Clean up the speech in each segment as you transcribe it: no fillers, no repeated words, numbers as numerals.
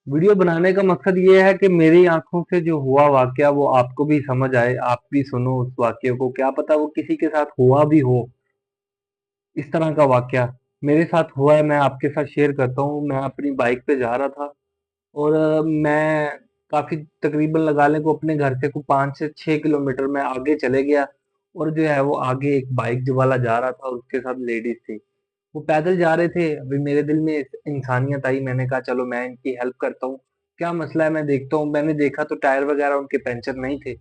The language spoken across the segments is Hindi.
वीडियो बनाने का मकसद ये है कि मेरी आंखों से जो हुआ वाकया वो आपको भी समझ आए, आप भी सुनो उस वाकये को, क्या पता वो किसी के साथ हुआ भी हो। इस तरह का वाकया मेरे साथ हुआ है, मैं आपके साथ शेयर करता हूँ। मैं अपनी बाइक पे जा रहा था और मैं काफी तकरीबन लगा लें को अपने घर से को 5 से 6 किलोमीटर मैं आगे चले गया। और जो है वो आगे एक बाइक जो वाला जा रहा था और उसके साथ लेडीज थी, वो पैदल जा रहे थे। अभी मेरे दिल में इंसानियत आई, मैंने कहा चलो मैं इनकी हेल्प करता हूँ, क्या मसला है मैं देखता हूँ। मैंने देखा तो टायर वगैरह उनके पंचर नहीं थे।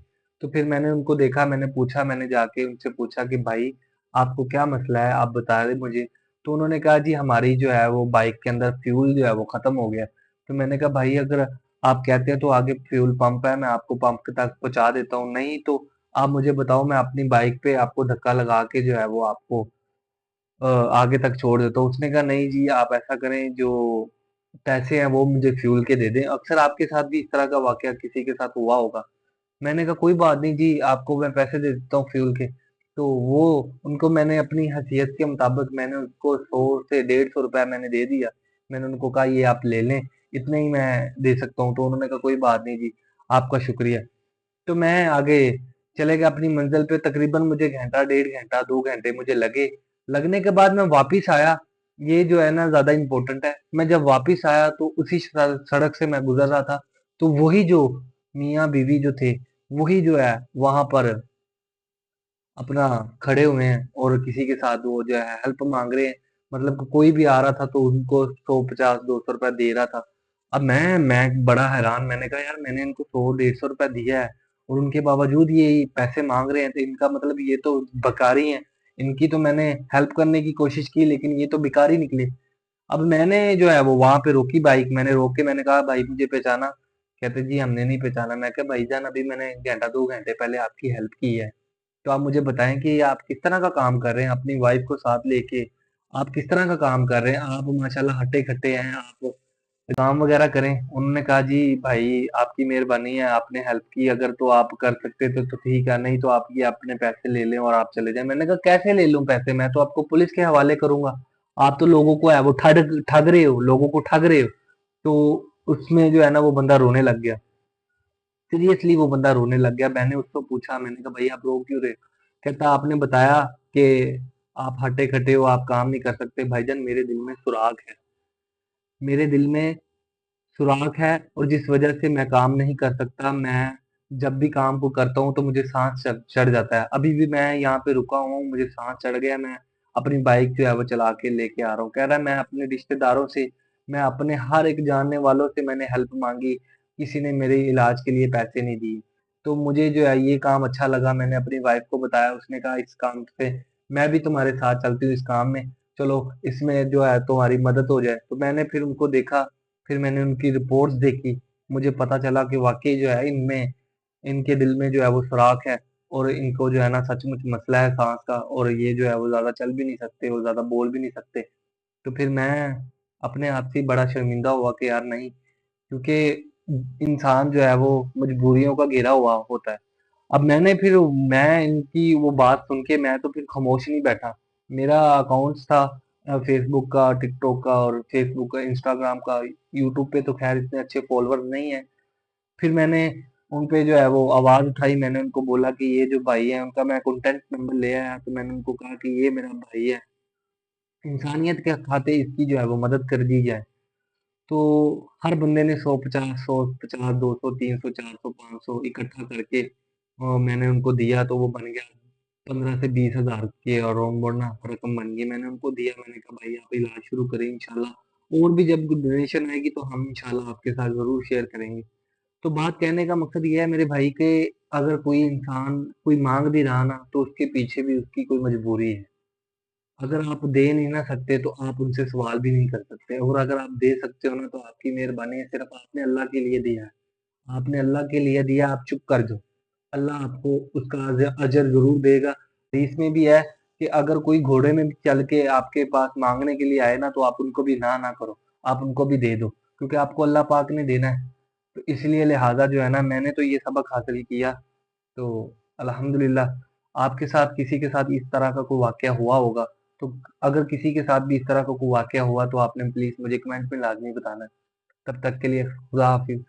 तो फिर मैंने उनको देखा, मैंने पूछा, मैंने जाके उनसे पूछा कि भाई आपको क्या मसला है, आप बता रहे मुझे। तो उन्होंने कहा जी हमारी जो है वो बाइक के अंदर फ्यूल जो है वो खत्म हो गया। तो मैंने कहा भाई अगर आप कहते हैं तो आगे फ्यूल पंप है, मैं आपको पंप तक पहुंचा देता हूँ, नहीं तो आप मुझे बताओ, मैं अपनी बाइक पे आपको धक्का लगा के जो है वो आपको आगे तक छोड़ देता हूँ। उसने कहा नहीं जी आप ऐसा करें, जो पैसे हैं वो मुझे फ्यूल के दे दें, अक्सर आपके साथ भी इस तरह का वाकया किसी के साथ हुआ होगा। मैंने कहा कोई बात नहीं जी, आपको मैं पैसे दे देता हूँ फ्यूल के। तो वो उनको मैंने अपनी हैसियत के मुताबिक मैंने उसको 100 से 150 रुपया मैंने दे दिया। मैंने उनको कहा ये आप ले लें, इतने ही मैं दे सकता हूँ। तो उन्होंने कहा कोई बात नहीं जी, आपका शुक्रिया। तो मैं आगे चले गया अपनी मंजिल पे। तकरीबन मुझे घंटा, 1.5 घंटा, 2 घंटे मुझे लगे। लगने के बाद मैं वापिस आया, ये जो है ना ज्यादा इंपॉर्टेंट है। मैं जब वापिस आया तो उसी सड़क से मैं गुजर रहा था, तो वही जो मियाँ बीवी जो थे, वही जो है वहां पर अपना खड़े हुए हैं और किसी के साथ वो जो है हेल्प मांग रहे हैं। मतलब कि कोई भी आ रहा था तो उनको 150, 200 रुपया दे रहा था। अब मैं बड़ा हैरान, मैंने कहा यार मैंने इनको 100, 150 रुपया दिया है और उनके बावजूद ये पैसे मांग रहे हैं, तो इनका मतलब ये तो बेकारी है। इनकी तो मैंने हेल्प करने की कोशिश की लेकिन ये तो बेकार ही निकले। अब मैंने जो है वो वहां पे रोकी बाइक, मैंने रोक के मैंने कहा भाई मुझे पहचाना। कहते जी हमने नहीं पहचाना। मैं कहा भाईजान अभी मैंने घंटा 2 घंटे पहले आपकी हेल्प की है, तो आप मुझे बताएं कि आप किस तरह का काम कर रहे हैं अपनी वाइफ को साथ लेके। आप किस तरह का काम कर रहे हैं, आप माशाल्लाह हट्टे खट्टे हैं, आप काम वगैरह करें। उन्होंने कहा जी भाई आपकी मेहरबानी है, आपने हेल्प की, अगर तो आप कर सकते तो ठीक है, नहीं तो आप ये अपने पैसे ले लें और आप चले जाएं। मैंने कहा कैसे ले लूं पैसे, मैं तो आपको पुलिस के हवाले करूंगा। आप तो लोगों को है वो ठग ठग रहे हो, लोगों को ठग रहे हो। तो उसमें जो है ना वो बंदा रोने लग गया। सीरियसली वो बंदा रोने लग गया। मैंने उसको पूछा, मैंने कहा भाई आप रो क्यों रहे हो? कहता आपने बताया कि आप हट्टे खट्टे हो, आप काम नहीं कर सकते। भाईजान मेरे दिल में सुराग है, मेरे दिल में सुराग है, और जिस वजह से मैं काम नहीं कर सकता। मैं जब भी काम को करता हूँ तो मुझे सांस चढ़ जाता है। अभी भी मैं यहाँ पे रुका हुआ हूँ, मुझे सांस चढ़ गया, मैं अपनी बाइक जो है वो चला के लेके आ रहा हूँ। कह रहा है मैं अपने रिश्तेदारों से, मैं अपने हर एक जानने वालों से मैंने हेल्प मांगी, किसी ने मेरे इलाज के लिए पैसे नहीं दिए। तो मुझे जो है ये काम अच्छा लगा, मैंने अपनी वाइफ को बताया, उसने कहा इस काम से मैं भी तुम्हारे साथ चलती हूँ इस काम में, चलो इसमें जो है तुम्हारी मदद हो जाए। तो मैंने फिर उनको देखा, फिर मैंने उनकी रिपोर्ट्स देखी, मुझे पता चला कि वाकई जो है इनमें, इनके दिल में जो है वो सुराख है, और इनको जो है ना सचमुच मसला है सांस का, और ये जो है वो ज्यादा चल भी नहीं सकते और ज्यादा बोल भी नहीं सकते। तो फिर मैं अपने आप से ही बड़ा शर्मिंदा हुआ कि यार नहीं, क्योंकि इंसान जो है वो मजबूरियों का घिरा हुआ होता है। अब मैं इनकी वो बात सुन के मैं तो फिर खामोश नहीं बैठा। मेरा अकाउंट्स था फेसबुक का, टिकटॉक का, और फेसबुक का, इंस्टाग्राम का। यूट्यूब पे तो खैर इतने अच्छे फॉलोअर्स नहीं है। फिर मैंने उन पे जो है वो आवाज उठाई, मैंने उनको बोला कि ये जो भाई है उनका मैं कॉन्टेक्ट नंबर ले आया। तो मैंने उनको कहा कि ये मेरा भाई है, इंसानियत के खाते इसकी जो है वो मदद कर दी जाए। तो हर बंदे ने 100, 50, 150, 200, 300, 400, 500 इकट्ठा करके मैंने उनको दिया, तो वो बन गया 15 से 20 हजार के अराउंड ना रकम बन गई। मैंने उनको दिया, मैंने कहा भाई आप इलाज शुरू करें इंशाल्लाह, और भी जब डोनेशन आएगी तो हम इंशाल्लाह आपके साथ जरूर शेयर करेंगे। तो बात कहने का मकसद ये है मेरे भाई के, अगर कोई इंसान कोई मांग भी रहा ना तो उसके पीछे भी उसकी कोई मजबूरी है। अगर आप दे नहीं ना सकते तो आप उनसे सवाल भी नहीं कर सकते, और अगर आप दे सकते हो ना तो आपकी मेहरबानी है, सिर्फ आपने अल्लाह के लिए दिया है, आपने अल्लाह के लिए दिया, आप चुप कर जाओ, अल्लाह आपको उसका अजर जरूर देगा। हदीस में भी है कि अगर कोई घोड़े में भी चल के आपके पास मांगने के लिए आए ना तो आप उनको भी ना ना करो, आप उनको भी दे दो, क्योंकि आपको अल्लाह पाक ने देना है। तो इसलिए लिहाजा जो है ना मैंने तो ये सबक हासिल किया। तो अल्हम्दुलिल्लाह, आपके साथ किसी के साथ इस तरह का कोई वाकया हुआ होगा, तो अगर किसी के साथ भी इस तरह का कोई वाकया हुआ तो आपने प्लीज मुझे कमेंट में लाजमी बताना है, तब तक के लिए खुदा हाफिज।